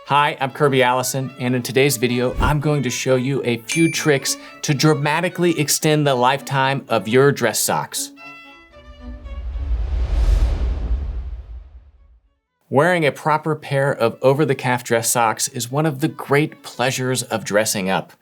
Hi, I'm Kirby Allison, and in today's video, I'm going to show you a few tricks to dramatically extend the lifetime of your dress socks. Wearing a proper pair of over-the-calf dress socks is one of the great pleasures of dressing up.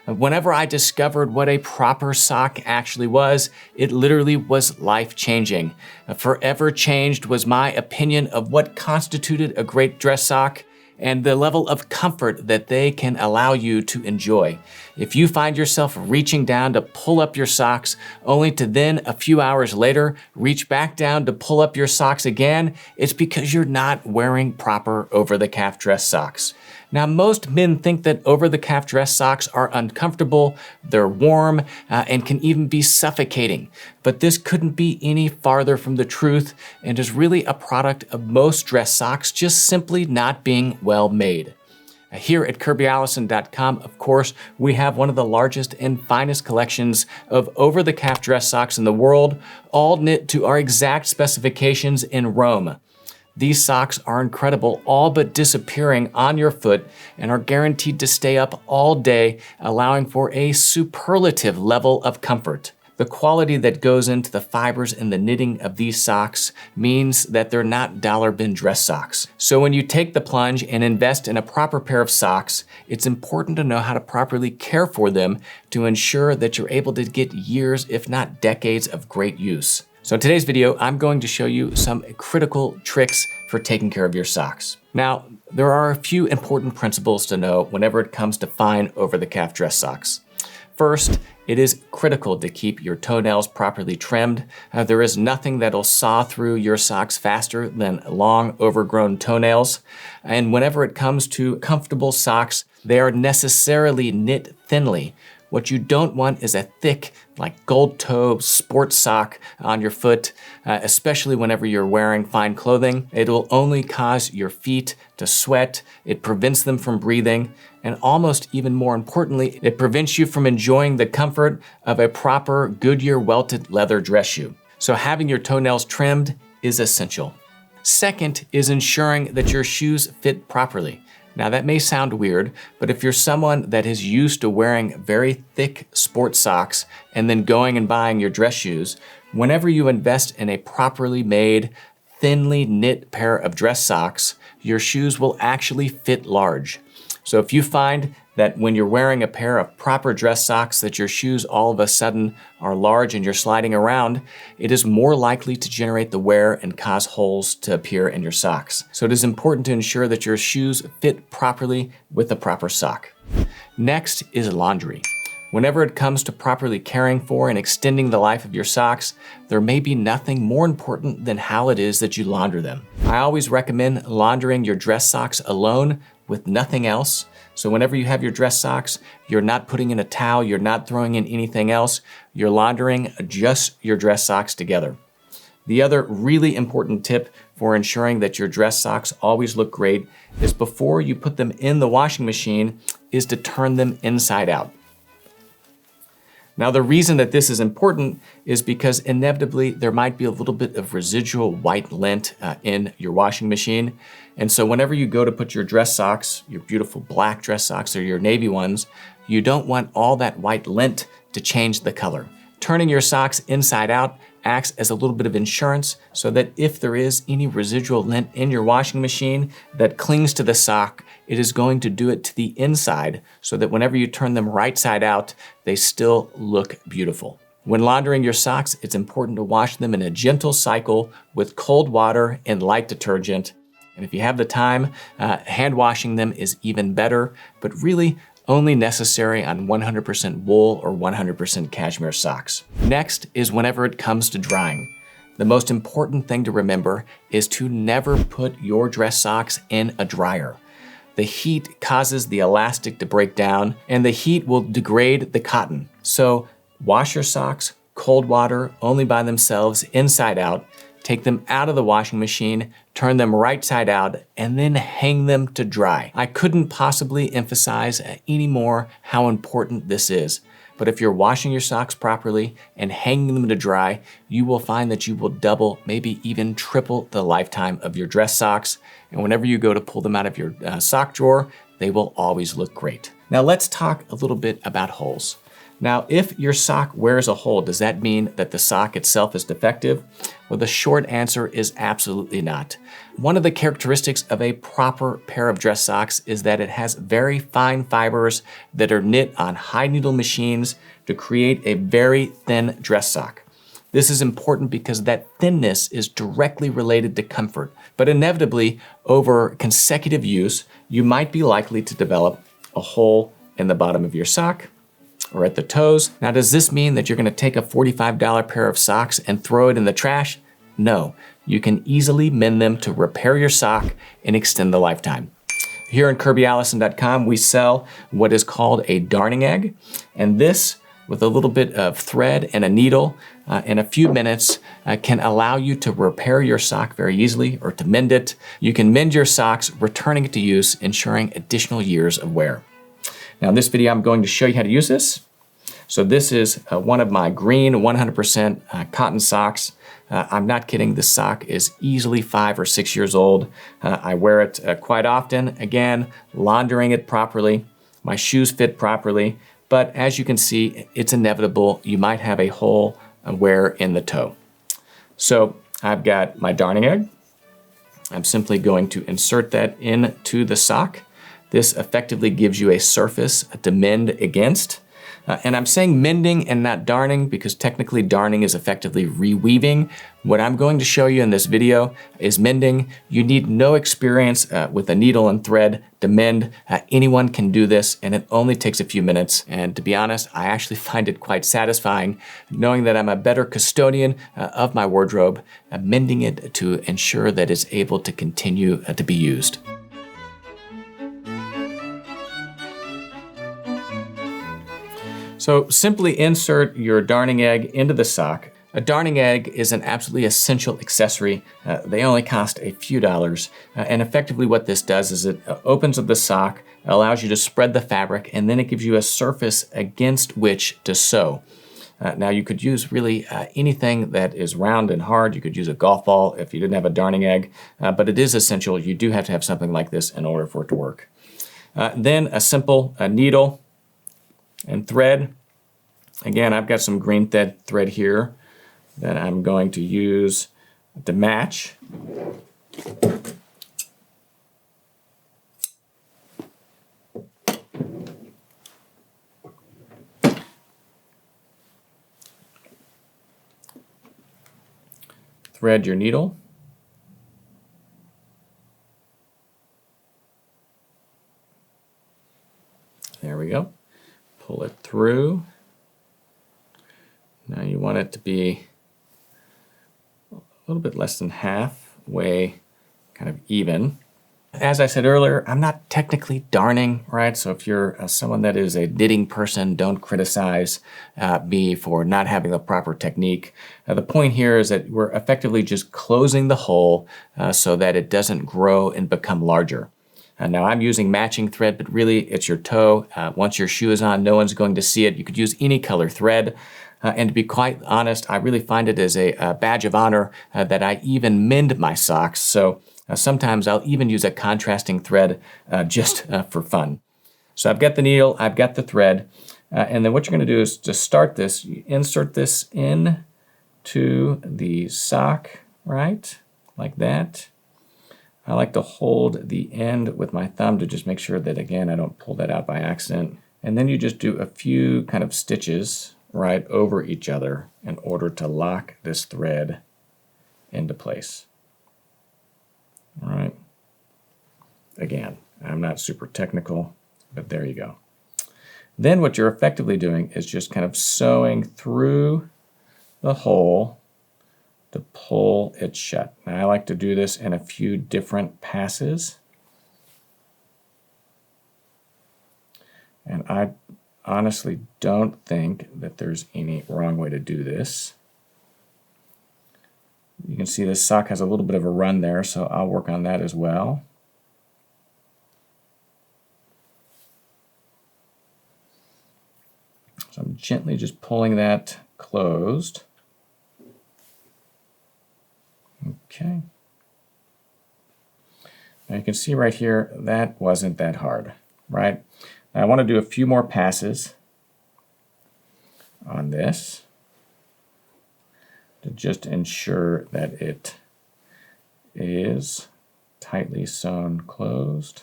Whenever I discovered what a proper sock actually was, it literally was life-changing. Forever changed was my opinion of what constituted a great dress sock and the level of comfort that they can allow you to enjoy. If you find yourself reaching down to pull up your socks, only to then a few hours later reach back down to pull up your socks again, it's because you're not wearing proper over-the-calf dress socks. Now, most men think that over-the-calf dress socks are uncomfortable, they're warm, and can even be suffocating. But this couldn't be any farther from the truth and is really a product of most dress socks just simply not being well made. Here at KirbyAllison.com, of course, we have one of the largest and finest collections of over-the-calf dress socks in the world, all knit to our exact specifications in Rome. These socks are incredible, all but disappearing on your foot, and are guaranteed to stay up all day, allowing for a superlative level of comfort. The quality that goes into the fibers and the knitting of these socks means that they're not dollar bin dress socks. So when you take the plunge and invest in a proper pair of socks, it's important to know how to properly care for them to ensure that you're able to get years, if not decades, of great use. So in today's video, I'm going to show you some critical tricks for taking care of your socks. Now, there are a few important principles to know whenever it comes to fine over-the-calf dress socks. First, it is critical to keep your toenails properly trimmed. There is nothing that'll saw through your socks faster than long overgrown toenails. And whenever it comes to comfortable socks, they are necessarily knit thinly. What you don't want is a thick, like gold toe sports sock on your foot, especially whenever you're wearing fine clothing. It will only cause your feet to sweat, it prevents them from breathing, and almost even more importantly, it prevents you from enjoying the comfort of a proper Goodyear welted leather dress shoe. So having your toenails trimmed is essential. Second is ensuring that your shoes fit properly. Now that may sound weird, but if you're someone that is used to wearing very thick sports socks and then going and buying your dress shoes, whenever you invest in a properly made, thinly knit pair of dress socks, your shoes will actually fit large. So if you find that when you're wearing a pair of proper dress socks that your shoes all of a sudden are large and you're sliding around, it is more likely to generate the wear and cause holes to appear in your socks. So it is important to ensure that your shoes fit properly with the proper sock. Next is laundry. Whenever it comes to properly caring for and extending the life of your socks, there may be nothing more important than how it is that you launder them. I always recommend laundering your dress socks alone with nothing else. So whenever you have your dress socks, you're not putting in a towel, you're not throwing in anything else, you're laundering just your dress socks together. The other really important tip for ensuring that your dress socks always look great is before you put them in the washing machine is to turn them inside out. Now, the reason that this is important is because inevitably there might be a little bit of residual white lint in your washing machine. And so whenever you go to put your dress socks, your beautiful black dress socks or your navy ones, you don't want all that white lint to change the color. Turning your socks inside out acts as a little bit of insurance so that if there is any residual lint in your washing machine that clings to the sock, it is going to do it to the inside so that whenever you turn them right side out, they still look beautiful. When laundering your socks, it's important to wash them in a gentle cycle with cold water and light detergent. And if you have the time, hand washing them is even better, but really only necessary on 100% wool or 100% cashmere socks. Next is whenever it comes to drying. The most important thing to remember is to never put your dress socks in a dryer. The heat causes the elastic to break down and the heat will degrade the cotton. So wash your socks, cold water, only by themselves, inside out. Take them out of the washing machine, turn them right side out, and then hang them to dry. I couldn't possibly emphasize any more how important this is. But if you're washing your socks properly and hanging them to dry, you will find that you will double, maybe even triple the lifetime of your dress socks. And whenever you go to pull them out of your sock drawer, they will always look great. Now let's talk a little bit about holes. Now, if your sock wears a hole, does that mean that the sock itself is defective? Well, the short answer is absolutely not. One of the characteristics of a proper pair of dress socks is that it has very fine fibers that are knit on high needle machines to create a very thin dress sock. This is important because that thinness is directly related to comfort, but inevitably, over consecutive use, you might be likely to develop a hole in the bottom of your sock or at the toes. Now, does this mean that you're gonna take a $45 pair of socks and throw it in the trash? No, you can easily mend them to repair your sock and extend the lifetime. Here on KirbyAllison.com, we sell what is called a darning egg, and this, with a little bit of thread and a needle, in a few minutes, can allow you to repair your sock very easily or to mend it. You can mend your socks, returning it to use, ensuring additional years of wear. Now in this video, I'm going to show you how to use this. So this is one of my green 100% cotton socks. I'm not kidding, this sock is easily 5 or 6 years old. I wear it quite often. Again, laundering it properly. My shoes fit properly, but as you can see, it's inevitable. You might have a hole wear in the toe. So I've got my darning egg. I'm simply going to insert that into the sock. This effectively gives you a surface to mend against. And I'm saying mending and not darning because technically darning is effectively reweaving. What I'm going to show you in this video is mending. You need no experience with a needle and thread to mend. Anyone can do this, and it only takes a few minutes. And to be honest, I actually find it quite satisfying knowing that I'm a better custodian of my wardrobe, mending it to ensure that it's able to continue to be used. So simply insert your darning egg into the sock. A darning egg is an absolutely essential accessory. They only cost a few dollars. And effectively what this does is it opens up the sock, allows you to spread the fabric, and then it gives you a surface against which to sew. Now you could use really anything that is round and hard. You could use a golf ball if you didn't have a darning egg, but it is essential. You do have to have something like this in order for it to work. Then a simple needle and thread. Again, I've got some green thread here that I'm going to use to match. Thread your needle. There we go. Pull it through. Now you want it to be a little bit less than halfway, kind of even. As I said earlier, I'm not technically darning, right? So if you're someone that is a knitting person, don't criticize me for not having the proper technique. The point here is that we're effectively just closing the hole so that it doesn't grow and become larger. Now I'm using matching thread, but really it's your toe. Once your shoe is on, no one's going to see it. You could use any color thread. And to be quite honest, I really find it as a badge of honor that I even mend my socks. So sometimes I'll even use a contrasting thread just for fun. So I've got the needle, I've got the thread, and then what you're going to do is to start this, you insert this into the sock, right? Like that. I like to hold the end with my thumb to just make sure that, again, I don't pull that out by accident. And then you just do a few kind of stitches right over each other in order to lock this thread into place. All right. Again, I'm not super technical, but there you go. Then what you're effectively doing is just kind of sewing through the hole to pull it shut. Now I like to do this in a few different passes. And I honestly don't think that there's any wrong way to do this. You can see this sock has a little bit of a run there, so I'll work on that as well. So I'm gently just pulling that closed. Okay. Now you can see right here, that wasn't that hard, right? Now I want to do a few more passes on this to just ensure that it is tightly sewn closed.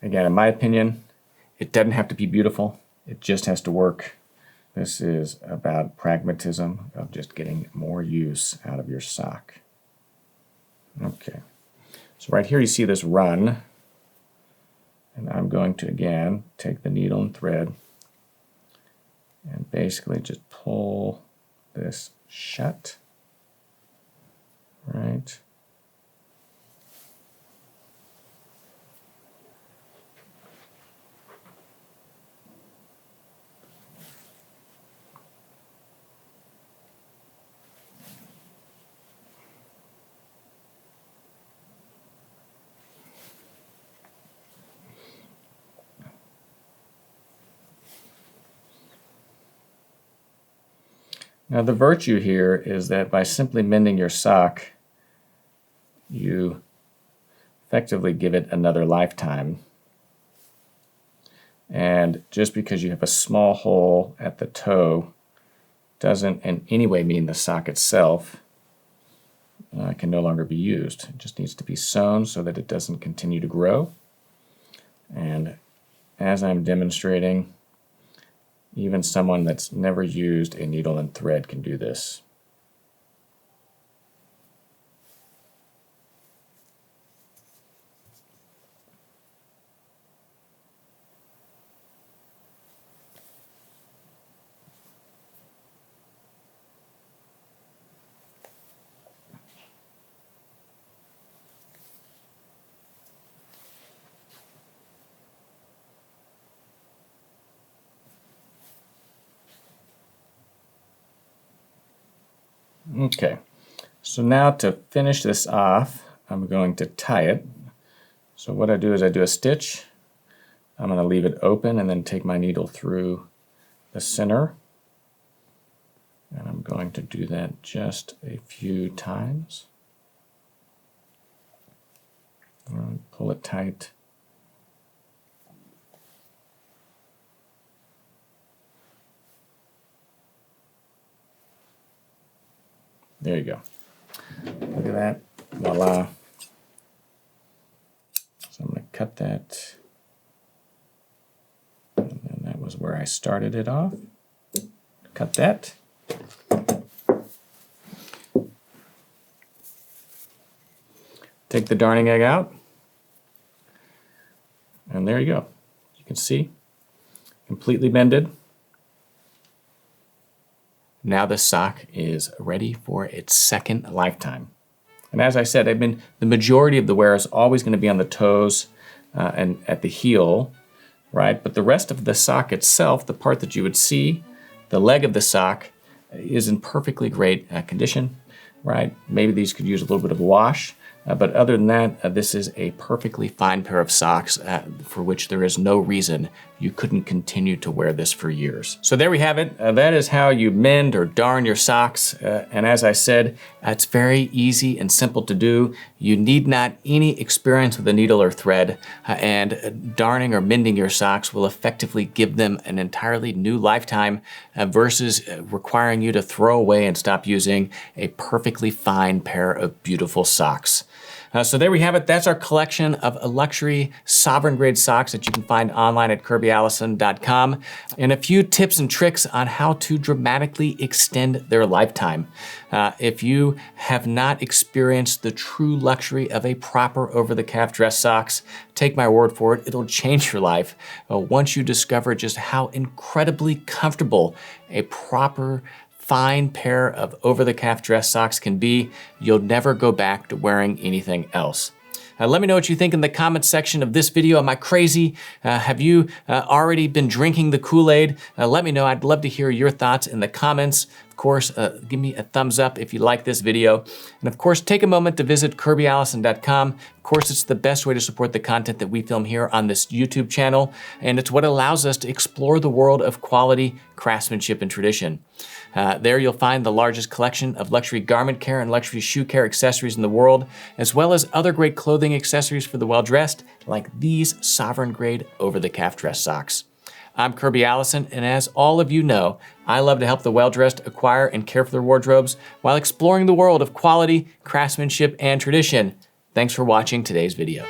Again, in my opinion, it doesn't have to be beautiful. It just has to work. This is about pragmatism of just getting more use out of your sock. Okay, so right here you see this run, and I'm going to again take the needle and thread and basically just pull this shut, right? Now the virtue here is that by simply mending your sock, you effectively give it another lifetime. And just because you have a small hole at the toe doesn't in any way mean the sock itself can no longer be used. It just needs to be sewn so that it doesn't continue to grow. And as I'm demonstrating, even someone that's never used a needle and thread can do this. Okay, so now to finish this off, I'm going to tie it. So what I do is I do a stitch. I'm going to leave it open and then take my needle through the center. And I'm going to do that just a few times. Pull it tight. There you go. Look at that. Voila. So I'm going to cut that. And then that was where I started it off. Cut that. Take the darning egg out. And there you go. You can see, completely mended. Now the sock is ready for its second lifetime. And as I said, the majority of the wear is always going to be on the toes and at the heel, right? But the rest of the sock itself, the part that you would see, the leg of the sock, is in perfectly great condition, right? Maybe these could use a little bit of a wash. But other than that, this is a perfectly fine pair of socks for which there is no reason you couldn't continue to wear this for years. So there we have it. That is how you mend or darn your socks. And as I said, it's very easy and simple to do. You need not any experience with a needle or thread, and darning or mending your socks will effectively give them an entirely new lifetime versus requiring you to throw away and stop using a perfectly fine pair of beautiful socks. So there we have it. That's our collection of luxury sovereign grade socks that you can find online at kirbyallison.com, and a few tips and tricks on how to dramatically extend their lifetime. If you have not experienced the true luxury of a proper over-the-calf dress socks, take my word for it, it'll change your life once you discover just how incredibly comfortable a proper fine pair of over-the-calf dress socks can be. You'll never go back to wearing anything else. Let me know what you think in the comments section of this video. Am I crazy? Have you already been drinking the Kool-Aid? Let me know. I'd love to hear your thoughts in the comments. Of course, give me a thumbs up if you like this video. And of course, take a moment to visit kirbyallison.com. Of course, it's the best way to support the content that we film here on this YouTube channel, and it's what allows us to explore the world of quality, craftsmanship, and tradition. There you'll find the largest collection of luxury garment care and luxury shoe care accessories in the world, as well as other great clothing accessories for the well-dressed, like these sovereign-grade over-the-calf dress socks. I'm Kirby Allison, and as all of you know, I love to help the well-dressed acquire and care for their wardrobes while exploring the world of quality, craftsmanship, and tradition. Thanks for watching today's video.